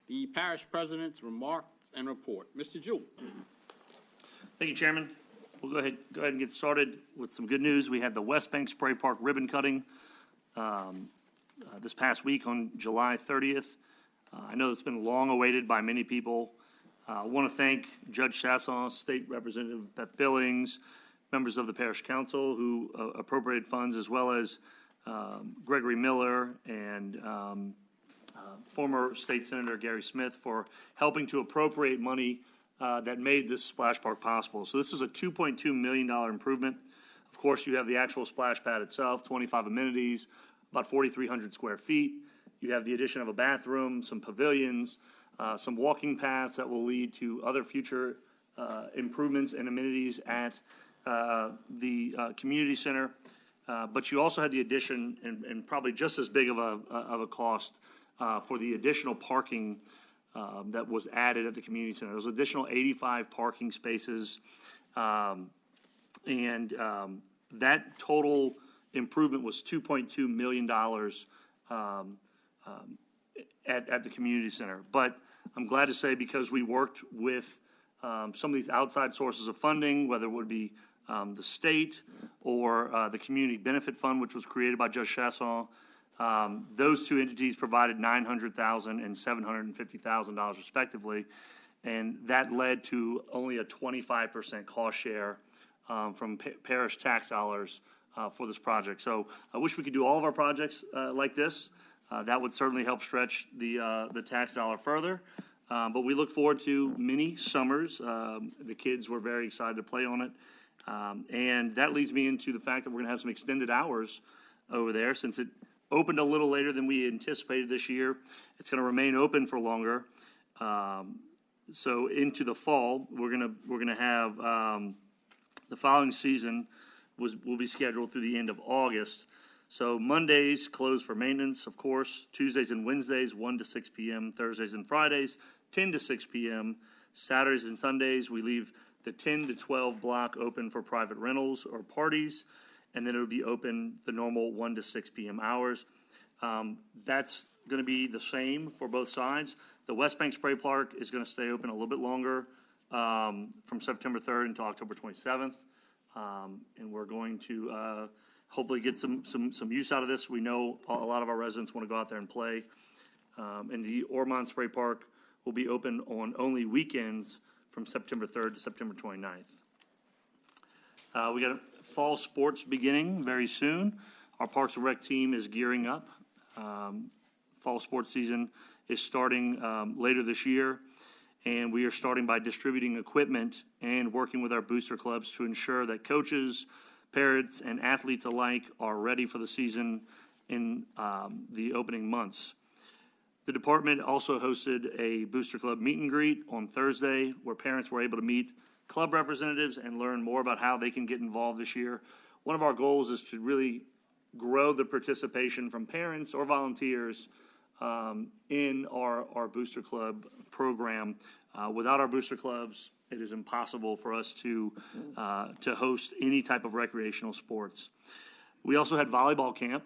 The Parish President's remarks and report. Mr. Jewell. Thank you, Chairman. We'll go ahead and get started with some good news. We had the West Bank Spray Park ribbon cutting this past week on July 30th. I know it's been long awaited by many people. I want to thank Judge Chasson, State Representative Beth Billings, members of the Parish Council who appropriated funds, as well as Gregory Miller and former State Senator Gary Smith for helping to appropriate money that made this splash park possible. So this is a $2.2 million improvement. Of course, you have the actual splash pad itself, 25 amenities, about 4,300 square feet. You have the addition of a bathroom, some pavilions, some walking paths that will lead to other future improvements and amenities at the community center. But you also had the addition, and probably just as big of a cost for the additional parking that was added at the community center. There was additional 85 parking spaces, and that total improvement was $2.2 million at the community center. But I'm glad to say, because we worked with some of these outside sources of funding, whether it would be the state or the Community Benefit Fund, which was created by Judge Chasson, those two entities provided $900,000 and $750,000 respectively, and that led to only a 25% cost share from parish tax dollars for this project. So I wish we could do all of our projects like this. That would certainly help stretch the tax dollar further. But we look forward to many summers. The kids were very excited to play on it. And that leads me into the fact that we're going to have some extended hours over there. Since it opened a little later than we anticipated this year, it's going to remain open for longer. So into the fall, we're going to have the following season will be scheduled through the end of August. So Mondays closed for maintenance, of course. Tuesdays and Wednesdays 1 to 6 p.m. Thursdays and Fridays 10 to 6 p.m. Saturdays and Sundays we leave the 10 to 12 block open for private rentals or parties, and then it would be open the normal 1 to 6 p.m. hours. That's going to be the same for both sides. The West Bank Spray Park is going to stay open a little bit longer, from September 3rd until October 27th, and we're going to hopefully get some use out of this. We know a lot of our residents want to go out there and play, and the Ormond Spray Park will be open on only weekends from September 3rd to September 29th. We got fall sports beginning very soon. Our Parks and Rec team is gearing up. Fall sports season is starting later this year, and we are starting by distributing equipment and working with our booster clubs to ensure that coaches, parents, and athletes alike are ready for the season in the opening months. The department also hosted a booster club meet and greet on Thursday, where parents were able to meet club representatives and learn more about how they can get involved this year. One of our goals is to really grow the participation from parents or volunteers in our booster club program. Without our booster clubs, it is impossible for us to host any type of recreational sports. We also had volleyball camp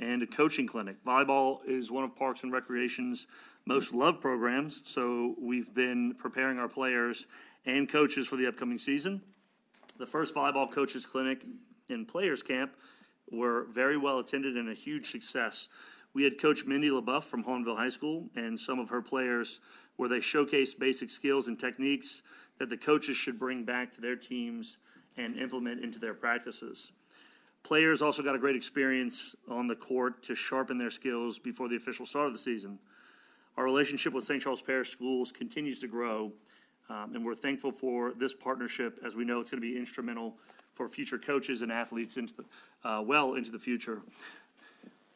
and a coaching clinic. Volleyball is one of Parks and Recreation's most loved programs, so we've been preparing our players and coaches for the upcoming season. The first volleyball coaches clinic and players camp were very well attended and a huge success. We had Coach Mindy LaBeouf from Hahnville High School and some of her players, where they showcased basic skills and techniques that the coaches should bring back to their teams and implement into their practices. Players also got a great experience on the court to sharpen their skills before the official start of the season. Our relationship with St. Charles Parish Schools continues to grow, and we're thankful for this partnership, as we know it's going to be instrumental for future coaches and athletes into the future.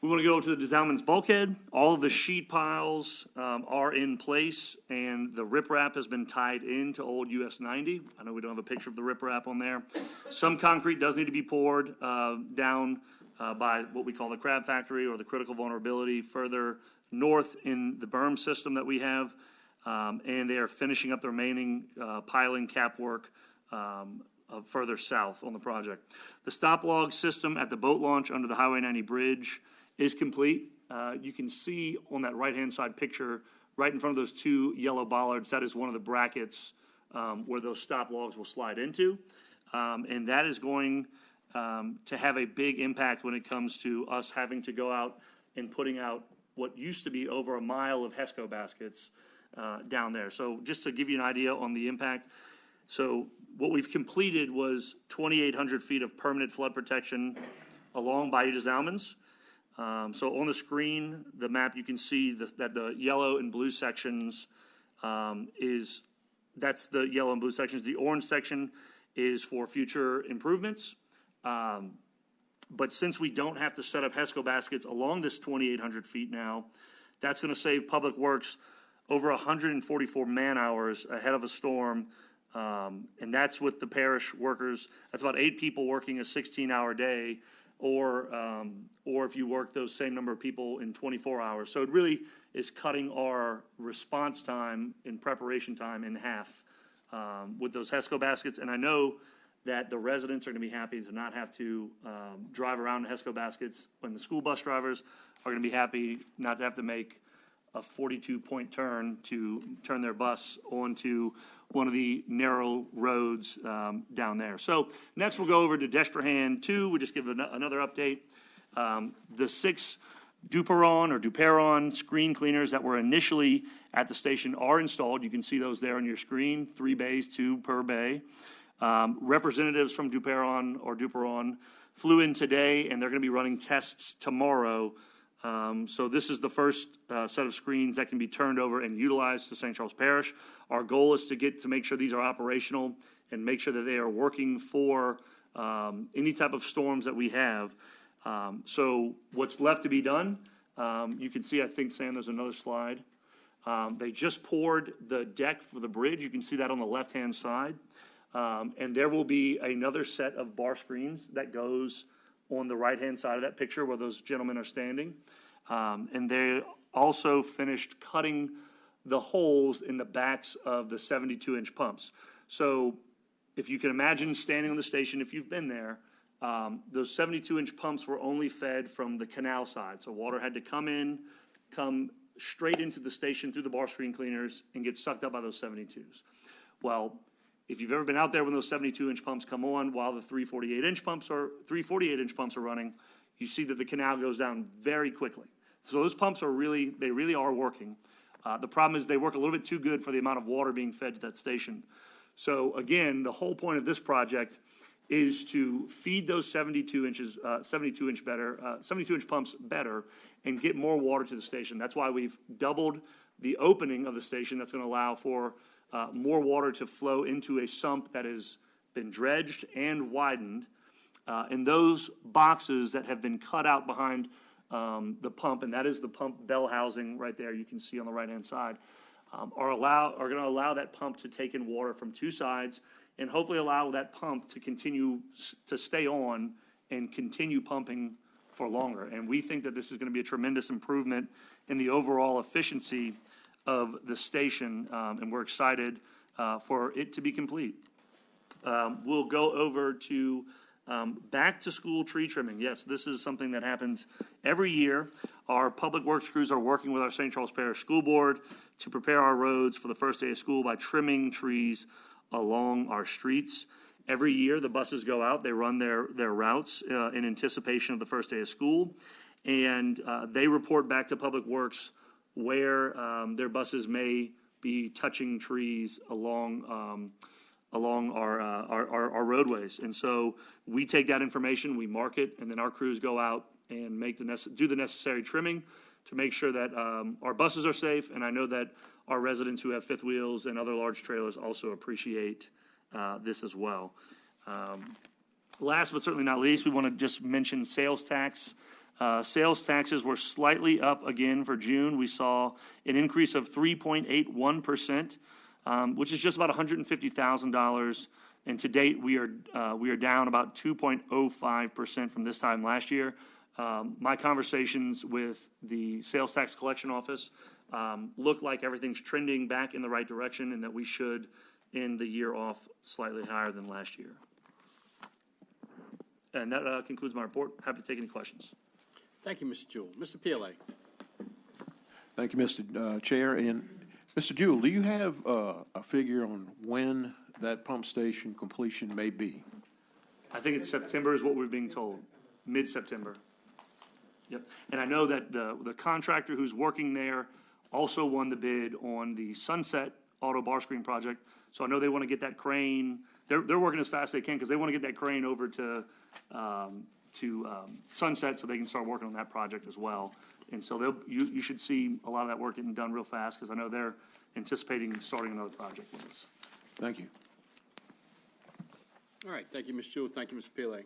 We want to go to the Desalmans bulkhead. All of the sheet piles are in place, and the riprap has been tied into old US 90. I know we don't have a picture of the riprap on there. Some concrete does need to be poured down by what we call the crab factory, or the critical vulnerability, further north in the berm system that we have, and they are finishing up the remaining piling cap work further south on the project. The stop log system at the boat launch under the Highway 90 bridge is complete. You can see on that right-hand side picture right in front of those two yellow bollards, that is one of the brackets where those stop logs will slide into. And that is going to have a big impact when it comes to us having to go out and putting out what used to be over a mile of HESCO baskets down there. So just to give you an idea on the impact, so what we've completed was 2,800 feet of permanent flood protection along Bayou des Allemands. So on the screen, the map, you can see that the yellow and blue sections that's the yellow and blue sections. The orange section is for future improvements. But since we don't have to set up HESCO baskets along this 2,800 feet now, that's going to save Public Works over 144 man-hours ahead of a storm. And that's with the parish workers. That's about 8 people working a 16-hour day, or if you work those same number of people in 24 hours. So it really is cutting our response time and preparation time in half with those HESCO baskets. And I know that the residents are going to be happy to not have to drive around in HESCO baskets, when the school bus drivers are going to be happy not to have to make a 42-point turn to turn their bus onto one of the narrow roads down there. So next we'll go over to Destrehan 2. We'll just give another update. The 6 Duperon screen cleaners that were initially at the station are installed. You can see those there on your screen, 3 bays, 2 per bay. Representatives from Duperon flew in today, and they're going to be running tests tomorrow. So this is the first set of screens that can be turned over and utilized to St. Charles Parish. Our goal is to make sure these are operational and make sure that they are working for any type of storms that we have. So what's left to be done, you can see, I think, Sam, there's another slide. They just poured the deck for the bridge. You can see that on the left-hand side. And there will be another set of bar screens that goes on the right-hand side of that picture where those gentlemen are standing. And they also finished cutting the holes in the backs of the 72-inch pumps. So if you can imagine standing on the station, if you've been there, those 72-inch pumps were only fed from the canal side. So water had to come straight into the station through the bar screen cleaners and get sucked up by those 72s. Well, if you've ever been out there when those 72-inch pumps come on while the 348-inch pumps are running, you see that the canal goes down very quickly. So those pumps really are working. The problem is they work a little bit too good for the amount of water being fed to that station. So again, the whole point of this project is to feed those 72-inch pumps better and get more water to the station. That's why we've doubled the opening of the station. That's going to allow for more water to flow into a sump that has been dredged and widened. And those boxes that have been cut out behind the pump, and that is the pump bell housing right there, you can see on the right-hand side, are going to allow that pump to take in water from 2 sides and hopefully allow that pump to continue to stay on and continue pumping for longer. And we think that this is going to be a tremendous improvement in the overall efficiency of the station, and we're excited for it to be complete. We'll go over to back to school tree trimming. Yes, this is something that happens every year. Our public works crews are working with our St. Charles Parish School Board to prepare our roads for the first day of school by trimming trees along our streets. Every year the buses go out, they run their routes in anticipation of the first day of school, and they report back to Public Works where their buses may be touching trees along our roadways. And so we take that information, we mark it, and then our crews go out and do the necessary trimming to make sure that our buses are safe. And I know that our residents who have fifth wheels and other large trailers also appreciate this as well. Last but certainly not least, we want to just mention sales tax. Sales taxes were slightly up again for June. We saw an increase of 3.81%. Which is just about $150,000, and to date we are down about 2.05% from this time last year. My conversations with the sales tax collection office look like everything's trending back in the right direction, and that we should end the year off slightly higher than last year. And that concludes my report. Happy to take any questions. Thank you, Mr. Jewell. Mr. PLA. Thank you, Mr. Chair. And Mr. Jewell, do you have a figure on when that pump station completion may be? I think it's September is what we're being told, mid-September. Yep, and I know that the contractor who's working there also won the bid on the Sunset Auto Bar Screen project. So I know they want to get that crane, they're working as fast as they can because they want to get that crane over to Sunset so they can start working on that project as well. And so you should see a lot of that work getting done real fast because I know they're anticipating starting another project with us. Thank you. All right, thank you, Ms. Jewell. Thank you, Mr. Pele.